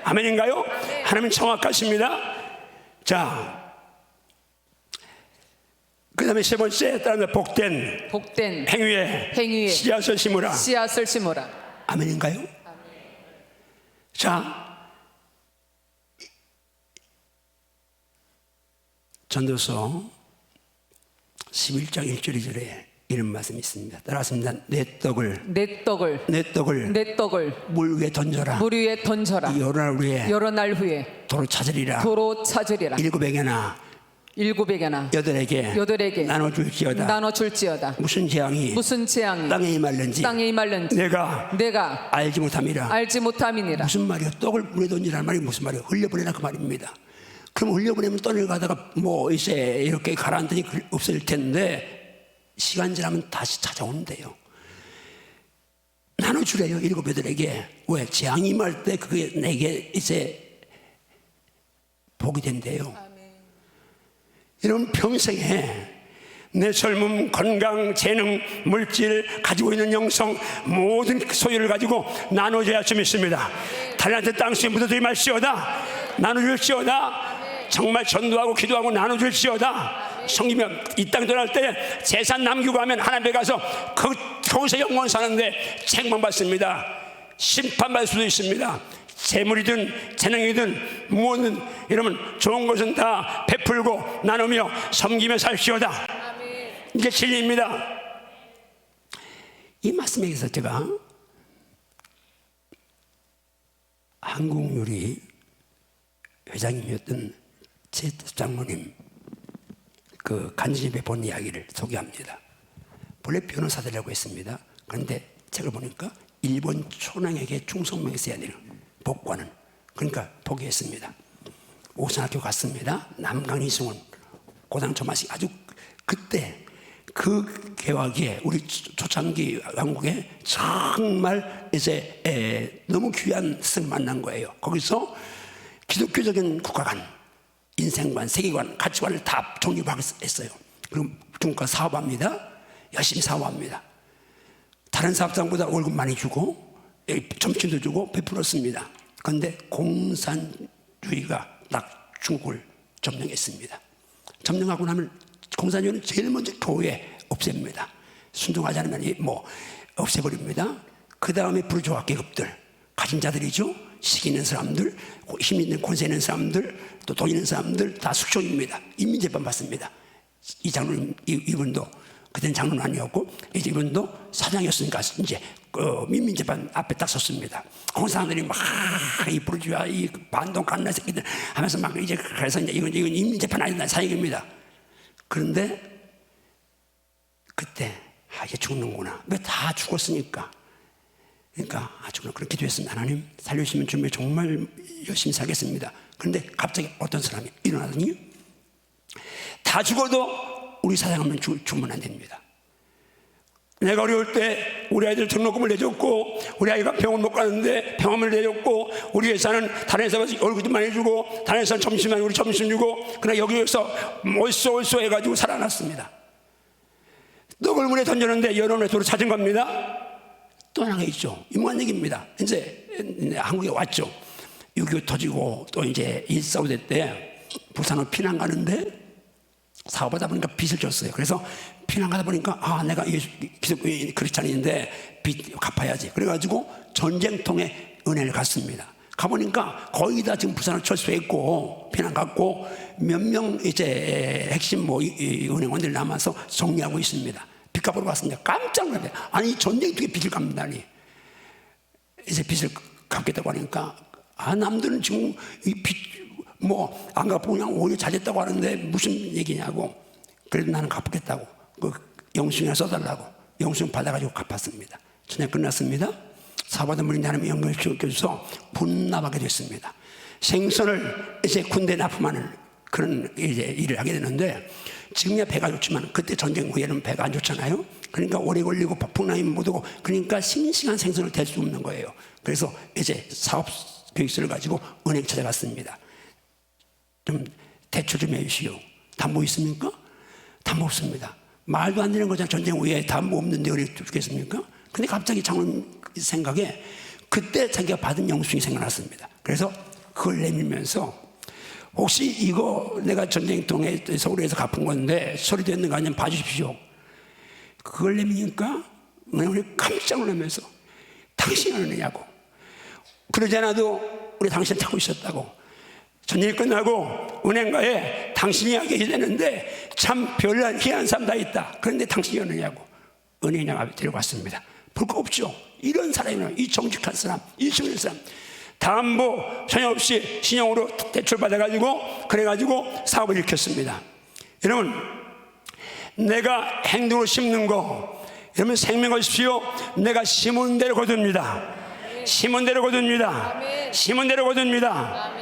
Speaker 1: 아멘인가요? 하나님은 정확하십니다. 자, 그 다음에 세 번째 따르는 복된 행위에 씨앗을 심으라. 아멘인가요? 자, 전도서 11장 1절 2절에 이런 말씀이 있습니다. 따라하십니다. 내 떡을 물 위에 던져라. 여러 날 후에 도로 찾으리라. 7에게나 8에게 나눠줄지어다. 무슨 재앙이 땅에 임할는지 내가 알지 못함이니라. 무슨 말이요? 떡을 물에 던지라는 말이 무슨 말이요? 흘려보내라 그 말입니다. 그럼 흘려보내면 떠내려 가다가 뭐 이제 이렇게 가라앉더니 없어질 텐데 시간 지나면 다시 찾아온대요. 나눠주래요. 7, 8에게. 왜? 재앙이 임할 때 그게 내게 이제 복이 된대요. 여러분 평생에 내 젊음, 건강, 재능, 물질, 가지고 있는 영성 모든 소유를 가지고 나눠줘야 좀 있습니다. 달란트 땅속에 묻어두지 말지어다. 나눠줄지어다. 정말 전도하고 기도하고 나눠줄지어다. 성기면 이 땅 떠날 때 재산 남기고 하면 하나님께 가서 거기서 영원 사는데 책망받습니다. 심판받을 수도 있습니다. 재물이든 재능이든 무엇든 여러분 좋은 것은 다 베풀고 나누며 섬기며 살시오다. 이게 진리입니다. 이 말씀에서 제가 한국요리 회장님이었던 제 장모님 그 간증집에 본 이야기를 소개합니다. 본래 변호사들이라고 했습니다. 그런데 책을 보니까 일본 초랑에게 충성명했어야 되는 복과는 그러니까 포기했습니다. 오산학교 갔습니다. 남강 이승훈 고등 초마식 아주 그때 그 개화기에 우리 초창기 왕국에 정말 이제 너무 귀한 스승을 만난 거예요. 거기서 기독교적인 국가관, 인생관, 세계관, 가치관을 다 정립했어요. 그리고 중국과 사업합니다. 열심히 사업합니다. 다른 사업장보다 월급 많이 주고 점심도 주고 베풀었습니다. 그런데 공산주의가 딱 중국을 점령했습니다. 점령하고 나면 공산주의는 제일 먼저 교회 없앱니다. 순종하지 않으면 뭐 없애버립니다. 그 다음에 부르주아 계급들, 가진 자들이죠. 식 있는 사람들, 힘 있는 권세 있는 사람들, 또 돈 있는 사람들 다 숙종입니다. 인민재판 받습니다. 이 장로님 이분도 그때는 장로는 아니었고 이제 이분도 사장이었으니까 이제 민민재판 앞에 딱 섰습니다. 그 사람들이 막 이 부르주아 이 반동 갓나 새끼들 하면서 막 이제 그래서 이제 이건 인민재판 아니다 사형입니다. 그런데 그때 이제 죽는구나. 왜 다 죽었으니까. 그러니까 죽는 그렇게 기도했습니다. 하나님 살려주시면 주님의 정말 열심히 살겠습니다. 그런데 갑자기 어떤 사람이 일어나더니 다 죽어도 우리 사장하면 죽으면 안 됩니다. 내가 어려울 때 우리 아이들 등록금을 내줬고 우리 아이가 병원 못 가는데 병원을 내줬고 우리 회사는 다른 회사가 얼굴도 많이 주고 다른 회사는 점심만 우리 점심 주고 그러나 여기에서 올쏘 해가지고 살아났습니다. 떡을 물에 던졌는데 여론의 도로 찾은 겁니다. 또 하나가 있죠. 유명한 얘기입니다. 이제 한국에 왔죠. 6.25 터지고 또 이제 1.4.5 때 부산으로 피난 가는데 사업하다 보니까 빚을 졌어요. 그래서 피난 가다 보니까 내가 크리스찬인데 빚 갚아야지. 그래가지고 전쟁통에 은혜를 갔습니다. 가보니까 거의 다 지금 부산을 철수했고 피난 갔고 몇 명 이제 핵심 은행원들 남아서 정리하고 있습니다. 빚 갚으러 갔습니다. 깜짝 놀랐어요. 아니 전쟁통에 빚을 갚는다니. 이제 빚을 갚겠다고 하니까 남들은 지금 이 빚 안 갚고 그냥 오히려 잘했다고 하는데 무슨 얘기냐고. 그래도 나는 갚겠다고 그 영수증을 써달라고 영수증 받아가지고 갚았습니다. 전쟁 끝났습니다. 사업하던 분이 하나님의 영광을 주셔서 군납하게 됐습니다. 생선을 이제 군대에 납품하는 그런 이제 일을 하게 되는데 지금이야 배가 좋지만 그때 전쟁 후에는 배가 안 좋잖아요. 그러니까 오래 걸리고 폭풍랑이 못 오고 그러니까 싱싱한 생선을 댈 수 없는 거예요. 그래서 이제 사업 계획서를 가지고 은행 찾아갔습니다. 좀 대출 좀 해주시오. 담보 있습니까? 담보 없습니다. 말도 안 되는 거잖아요. 전쟁 후에 담보 없는데 어디 죽겠습니까? 근데 갑자기 장로님 생각에 그때 자기가 받은 영수증이 생각났습니다. 그래서 그걸 내밀면서 혹시 이거 내가 전쟁통에 서울에서 갚은 건데 처리되어 있는 거 아니면 봐주십시오. 그걸 내미니까 은행원이 깜짝 놀라면서 당신이 아느냐고. 그러지 않아도 우리 당신 찾고 있었다고. 전쟁이 끝나고 은행가에 당신이 하게 되는데 참 별난 희한한 사람 다 있다. 그런데 당신이 어느냐고. 은행장 앞에 데려갔습니다. 볼 거 없죠. 이런 사람이나 이 정직한 사람, 일심있는 사람 담보 전혀 없이 신용으로 대출 받아가지고 그래가지고 사업을 일으켰습니다. 여러분 내가 행동으로 심는 거 여러분 생명 하십시오. 내가 심은 대로 거둡니다. 심은 대로 거둡니다. 심은 대로 거둡니다.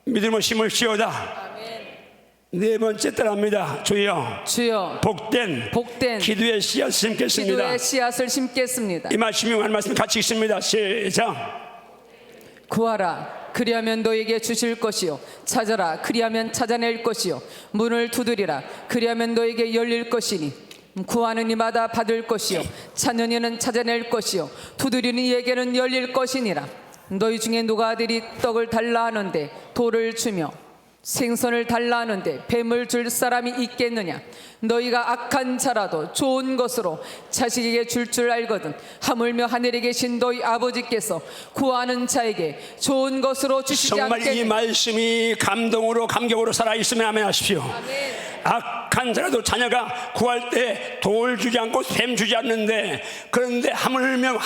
Speaker 1: 믿음으로 심을지어다. 네 번째 따라합니다. 주여 복된 기도의 씨앗을 심겠습니다.
Speaker 2: 기도의 씨앗을 심겠습니다.
Speaker 1: 이 말씀이 한 말씀 같이 있습니다. 시작.
Speaker 2: 구하라 그리하면 너에게 주실 것이요 찾아라 그리하면 찾아낼 것이요 문을 두드리라 그리하면 너에게 열릴 것이니 구하는 이마다 받을 것이요 찾는 이는 찾아낼 것이요 두드리는 이에게는 열릴 것이니라. 너희 중에 누가 아들이 떡을 달라 하는데 돌을 주며 생선을 달라 하는데 뱀을 줄 사람이 있겠느냐. 너희가 악한 자라도 좋은 것으로 자식에게 줄 알거든 하물며 하늘에 계신 너희 아버지께서 구하는 자에게 좋은 것으로 주시지
Speaker 1: 정말 이
Speaker 2: 않겠느냐.
Speaker 1: 말씀이 감동으로 감격으로 살아있으면 아멘 하십시오. 악한 자라도 자녀가 구할 때 돌 주지 않고 뱀 주지 않는데, 그런데 하물며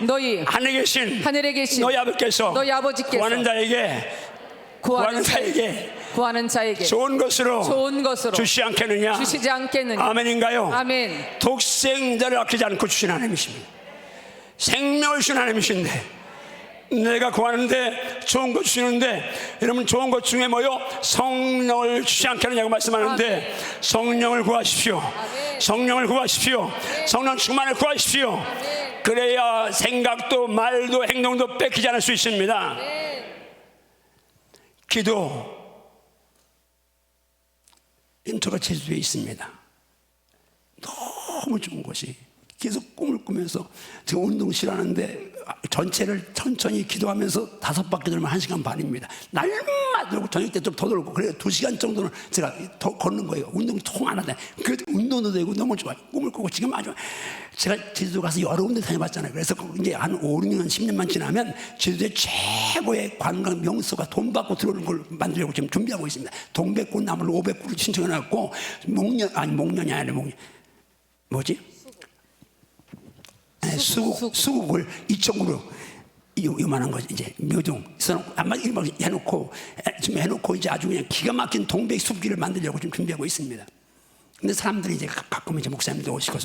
Speaker 1: 너희 하늘에 계신 너희 아버지께서 구하는 자에게 좋은 것으로 주시지 않겠느냐. 아멘인가요?
Speaker 2: 아멘.
Speaker 1: 독생자를 아끼지 않고 주신 하나님이십니다. 생명을 주신 하나님이신데, 내가 구하는데 좋은 거 주시는데, 여러분 좋은 것 중에 뭐요? 성령을 주시지 않겠느냐고 말씀하는데, 성령을 구하십시오. 성령을 구하십시오. 성령 충만을 구하십시오. 그래야 생각도 말도 행동도 뺏기지 않을 수 있습니다. 기도, 인터가 제주도에 있습니다. 너무 좋은 것이, 계속 꿈을 꾸면서, 제가 운동 싫어하는데 전체를 천천히 기도하면서 5바퀴 돌면 1시간 반입니다. 날마다 돌고 저녁 때 좀 더 돌고, 그래서 2시간 정도는 제가 더 걷는 거예요. 운동 통 안 하다. 그래도 운동도 되고 너무 좋아요. 꿈을 꾸고. 지금 아주 제가 제주도 가서 여러 군데 다녀봤잖아요. 그래서 이제 한 5, 6년, 10년만 지나면 제주도의 최고의 관광 명소가 돈 받고 들어오는 걸 만들려고 지금 준비하고 있습니다. 동백꽃 나무를 500그루 신청해놨고, 목련이 아니라 수국을 2,000그루 요만한 거 이제 묘종 써놓고 아마 해놓고 이제 아주 그냥 기가 막힌 동백 숲길을 만들려고 지금 준비하고 있습니다. 근데 사람들이 이제 가끔 이제 목사님도 오시고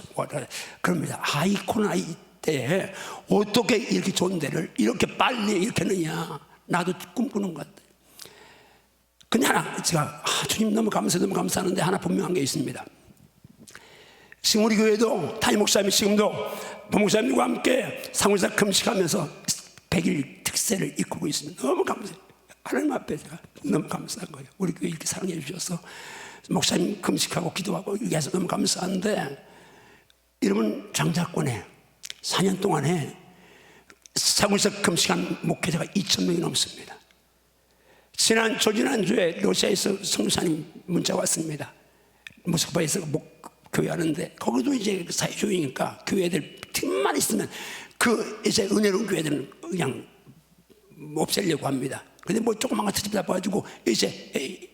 Speaker 1: 그럽니다. 이 코로나 이때 어떻게 이렇게 좋은 데를 이렇게 빨리 이렇게 했느냐. 나도 꿈꾸는 것 같아요. 근데 하나 제가 주님 너무 감사하는데 하나 분명한 게 있습니다. 지금 우리 교회도 담임 목사님이 지금도 부목사님과 함께 상울사 금식하면서 100일 특세를 이끌고 있습니다. 너무 감사해요. 하나님 앞에 제가 너무 감사한 거예요. 우리 교회 이렇게 사랑해 주셔서 목사님 금식하고 기도하고 이렇게 해서 너무 감사한데, 여러분 장자권에 4년 동안에 상울사 금식한 목회자가 2,000명이 넘습니다. 조지난주에 러시아에서 성사님 문자 왔습니다. 모스크바에서 교회하는데, 거기도 이제 사회주의니까 교회들 틈만 있으면 이제 은혜로운 교회들은 그냥 없애려고 합니다. 근데 조그만 거 트집 잡아가지고 이제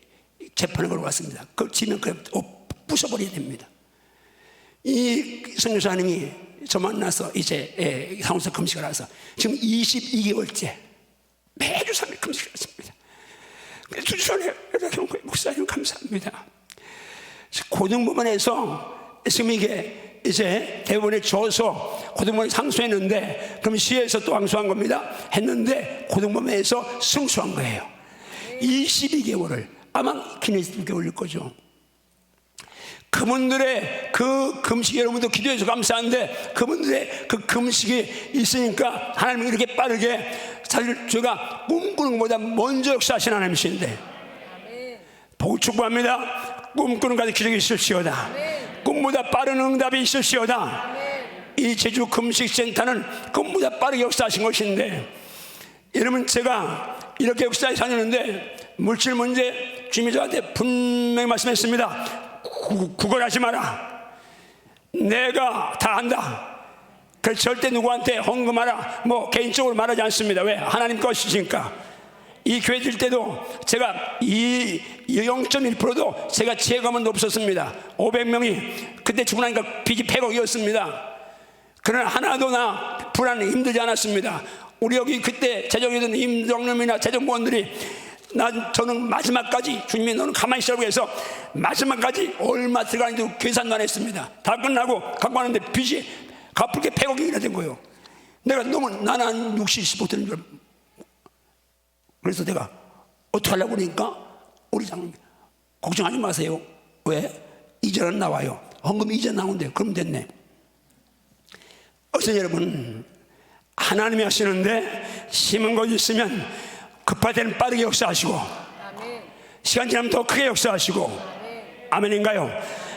Speaker 1: 재판을 걸어갔습니다. 그 지면 부숴버려야 됩니다. 이 선교사님이 저 만나서 이제 상원사 금식을 해서 지금 22개월째 매주 3일 금식을 했습니다. 그래서 주전에 목사님 감사합니다. 고등법원에서 지금 이게 이제 대법원에 줘서 고등법원에 상소했는데, 그럼 시에서 또 항소한 겁니다. 했는데 고등법원에서 승소한 거예요. 22개월을 아마 기내스럽게 올릴 거죠. 그분들의 그 금식이, 여러분도 기도해서 감사한데, 그분들의 그 금식이 있으니까 하나님이 이렇게 빠르게, 사실 제가 꿈꾸는 것보다 먼저 역사하신 하나님이신데 복 축복합니다. 꿈꾸는 가운데 기적이 있을지어다. 꿈보다 빠른 응답이 있을지어다. 이 제주 금식센터는 꿈보다 빠르게 역사하신 것인데, 여러분 제가 이렇게 역사에 다녔는데 물질 문제 주님이 저한테 분명히 말씀했습니다. 구걸하지 마라. 내가 다 한다. 그래서 절대 누구한테 헌금하라 개인적으로 말하지 않습니다. 왜? 하나님 것이니까. 이 교회 들 때도 제가 이 0.1%도 제가 제거하면 없었습니다. 500명이 그때 죽고 나니까 빚이 100억이었습니다. 그러나 하나도 나 불안해 힘들지 않았습니다. 우리 여기 그때 재정이던 임정님이나 재정부원들이 저는 마지막까지, 주님이 너는 가만히 있으라고 해서 마지막까지 얼마 들어가는지 계산도 안 했습니다. 다 끝나고 갖고 왔는데 빚이 갚을 게 100억이나 된 거예요. 내가 너무 나는 60, 15되는 줄. 그래서 내가 어떻게 하려고 그러니까 우리 장로님 걱정하지 마세요. 왜? 이자는 나와요. 헌금이 이자 나오는데 그럼 됐네. 어서 여러분, 하나님이 하시는데 심은 곳이 있으면 급할 때는 빠르게 역사하시고 시간 지나면 더 크게 역사하시고 아멘인가요?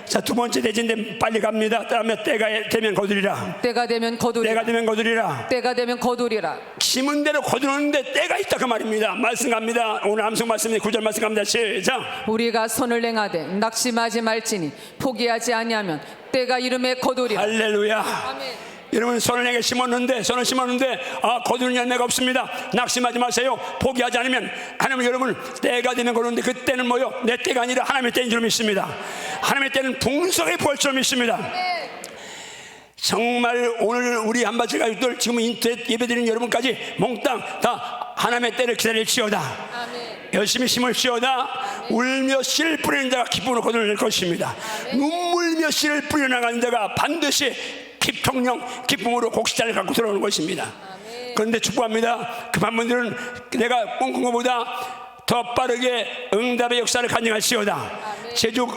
Speaker 1: 자, 두 번째 대진데 빨리 갑니다. 다음에 때가 되면 거두리라.
Speaker 2: 때가 되면 거두리라.
Speaker 1: 때가 되면 거두리라.
Speaker 2: 때가 되면 거두리라.
Speaker 1: 심은 대로 거두는데 때가 있다 그 말입니다. 말씀 갑니다. 오늘 암송 말씀입니다. 9절 말씀 갑니다. 시작.
Speaker 2: 우리가 선을 행하되 낙심하지 말지니 포기하지 아니하면 때가 이름에 거두리라.
Speaker 1: 할렐루야.
Speaker 2: 아멘.
Speaker 1: 여러분 손을 내게 심었는데 거두는 열매가 없습니다. 낙심하지 마세요. 포기하지 않으면 하나님은 여러분 때가 되면 거두는데 그때는 뭐요? 내 때가 아니라 하나님의 때인 줄 믿습니다. 하나님의 때는 풍성히 부을 줄 믿습니다. 정말 오늘 우리 한바지 가족들 지금 인터넷 예배드리는 여러분까지 몽땅 다 하나님의 때를 기다릴지어다. 열심히 심을지어다. 울며 씨를 뿌리는 자가 기쁨으로 거둘 것입니다. 눈물며 씨를 뿌려나가는 자가 반드시 기통령 기쁨으로 곡식자를 갖고 들어오는 것입니다. 그런데 축복합니다. 급한 분들은 내가 꿈꾼 것보다 더 빠르게 응답의 역사를 간증할지어다. 제주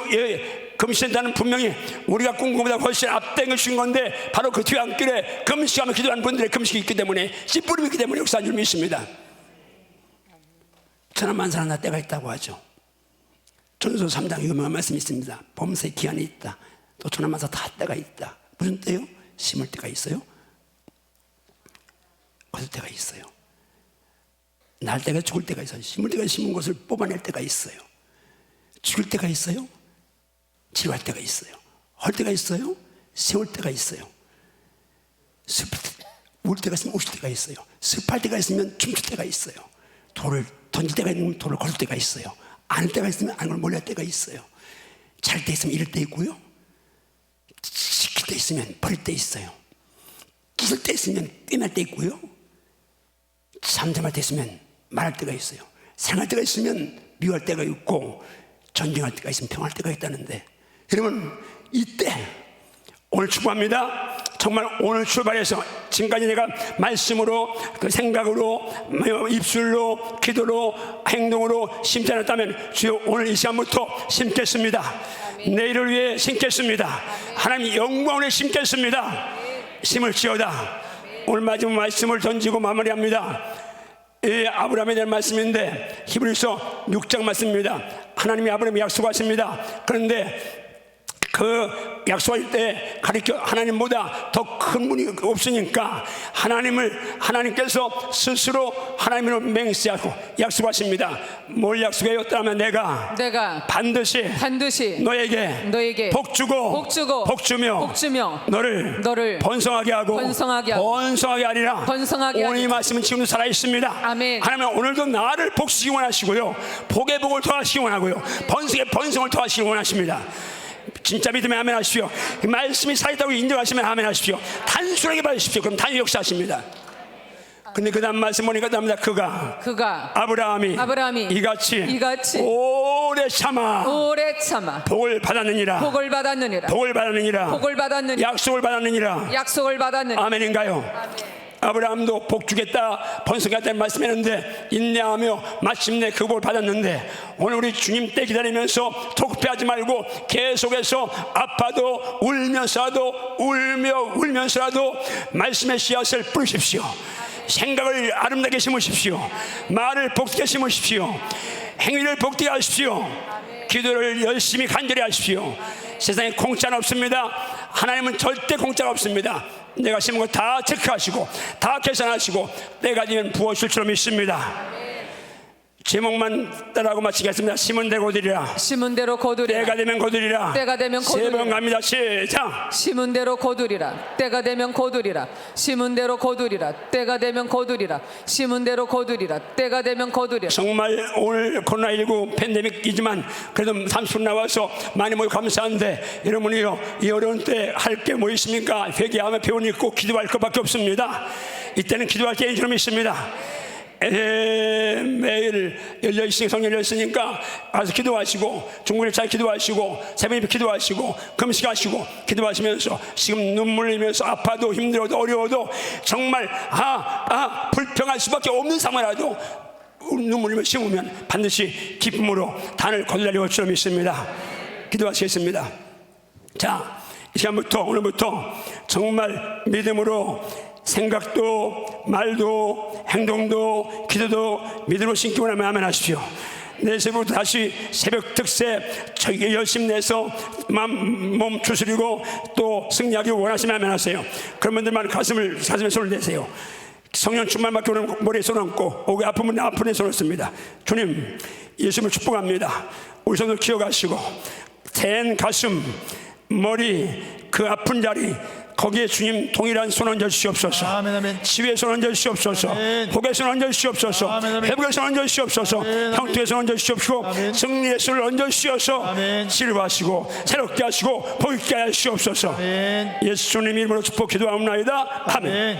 Speaker 1: 금식센터는 분명히 우리가 꿈꾼 것보다 훨씬 앞당겨 준 건데 바로 그 뒤에 안길에 금식하며 기도하는 분들의 금식이 있기 때문에 씨 뿌림이 있기 때문에 역사한 줄 믿습니다. 천하만사나 때가 있다고 하죠. 전서 3장 유명한 말씀이 있습니다. 범사에 기한이 있다. 또 천하만사 다 때가 있다. 무슨 때요? 심을 때가 있어요. 거둘 때가 있어요. 날 때가 죽을 때가 있어요. 심을 때가 심은 것을 뽑아낼 때가 있어요. 죽을 때가 있어요. 치료할 때가 있어요. 헐 때가 있어요. 세울 때가 있어요. 울 때가 있으면 우실 때가 있어요. 습할 때가 있으면 춤출 때가 있어요. 돌을 던질 때가 있으면 돌을 거둘 때가 있어요. 안을 때가 있으면 안을 몰랄 때가 있어요. 잘 때 있으면 이럴 때 있고요. 지킬 때 있으면 버릴 때 있어요. 기술 때 있으면 꿰맬 때 있고요. 잠잠할 때 있으면 말할 때가 있어요. 사랑할 때가 있으면 미워할 때가 있고 전쟁할 때가 있으면 평화할 때가 있다는데 여러분 이때 오늘 축복합니다. 정말 오늘 출발해서 지금까지 내가 말씀으로 그 생각으로 입술로 기도로 행동으로 심지 않았다면 주여 오늘 이 시간부터 심겠습니다. 내일을 위해 심겠습니다. 하나님 영광을 위해 심겠습니다. 심을지어다. 오늘 마지막 말씀을 던지고 마무리합니다. 아브라함에 대한 말씀인데 히브리서 6장 말씀입니다. 하나님이 아브라함에 약속하십니다. 그런데 그 약속할 때 가르쳐 하나님보다 더 큰 분이 없으니까 하나님께서 스스로 하나님으로 맹세하고 약속하십니다. 뭘 약속해요? 따면 내가 반드시 너에게 복 주고 복 주며 너를 번성하게 하고 번성하게 하리라. 오늘 이 말씀은 지금도 살아 있습니다.
Speaker 2: 아멘.
Speaker 1: 하나님은 오늘도 나를 복수기 원하시고요, 복의 복을 더하시기 원하고요, 번성의 번성을 더하시기 원하십니다. 진짜 믿으면 아멘 하십시오. 이 말씀이 살아있다고 인정하시면 아멘 하십시오. 단순하게 받으십시오. 그럼 단순히 역사하십니다. 근데 그 다음 말씀 보니까 답니다. 그가 아브라함이 이같이 오래 참아 복을 받았느니라. 약속을 받았느니라. 아멘인가요? 아멘. 아브라함도 복 주겠다 번성하겠다는 말씀했는데 인내하며 마침내 그 복을 받았는데 오늘 우리 주님 때 기다리면서 조급해하지 말고 계속해서 아파도 울면서라도 말씀의 씨앗을 뿌리십시오. 생각을 아름답게 심으십시오. 말을 복되게 심으십시오. 행위를 복되게 하십시오. 기도를 열심히 간절히 하십시오. 세상에 공짜는 없습니다. 하나님은 절대 공짜가 없습니다. 내가 심은 거 다 체크하시고 다 계산하시고 때가 되면 부어주실 줄 믿습니다. 제목만 따라하고 마치겠습니다. 심은 대로 거두리라. 때가 되면 거두리라. 세 번 갑니다. 시작.
Speaker 2: 심은 대로 거두리라. 때가 되면 거두리라. 심은 대로 거두리라. 때가 되면 거두리라. 심은 대로 거두리라. 때가 되면 거두리라.
Speaker 1: 정말 오늘 코로나19 팬데믹이지만 그래도 30분 나와서 많이 모여 감사한데 여러분이요 이 어려운 때 할 게 뭐 있습니까? 회개하며 배운 있고 기도할 것밖에 없습니다. 이때는 기도할 때인 줄 믿습니다. 매일 열려있으니까 성령 열렸으니까 가서 기도하시고 중국일 잘 기도하시고 새벽에 기도하시고 금식하시고 기도하시면서 지금 눈물 흘리면서 아파도 힘들어도 어려워도 정말 불평할 수밖에 없는 상황이라도 눈물 흘리며 심으면 반드시 기쁨으로 단을 거두려고 줄 믿습니다. 기도하시겠습니다. 자, 이 시간부터 오늘부터 정말 믿음으로 생각도 말도 행동도 기도도 믿음으로 신기고 나면 아멘 하십시오. 내일부터 다시 새벽 특세 저기 열심히 내서 몸 추스리고 또 승리하기 원하시면 아멘 하세요. 그런 분들만 가슴에 손을 내세요. 성령 충만 받고 오는 머리에 손 얹고 목이 아프면 아픈 데 손을 씁니다. 주님 예수님을 축복합니다. 우리 손을 기억하시고 댄 가슴 머리 그 아픈 자리 거기에 주님 동일한 손 얹어 주시옵소서.
Speaker 3: 아멘, 아멘.
Speaker 1: 치유의 손 얹어 주시옵소서.
Speaker 3: 아멘.
Speaker 1: 복의 손 얹어 주시옵소서.
Speaker 3: 아멘, 아멘.
Speaker 1: 회복의 손 얹어 주시옵소서.
Speaker 3: 아멘,
Speaker 1: 형통의 손 얹어 주시옵시고
Speaker 3: 아멘.
Speaker 1: 승리의 손을 얹어 주시어서
Speaker 3: 아멘.
Speaker 1: 치료하시고 새롭게 하시고 복 있게 하시옵소서.
Speaker 3: 아멘.
Speaker 1: 예수 주님 이름으로 축복 기도하옵나이다. 아멘.
Speaker 3: 아멘.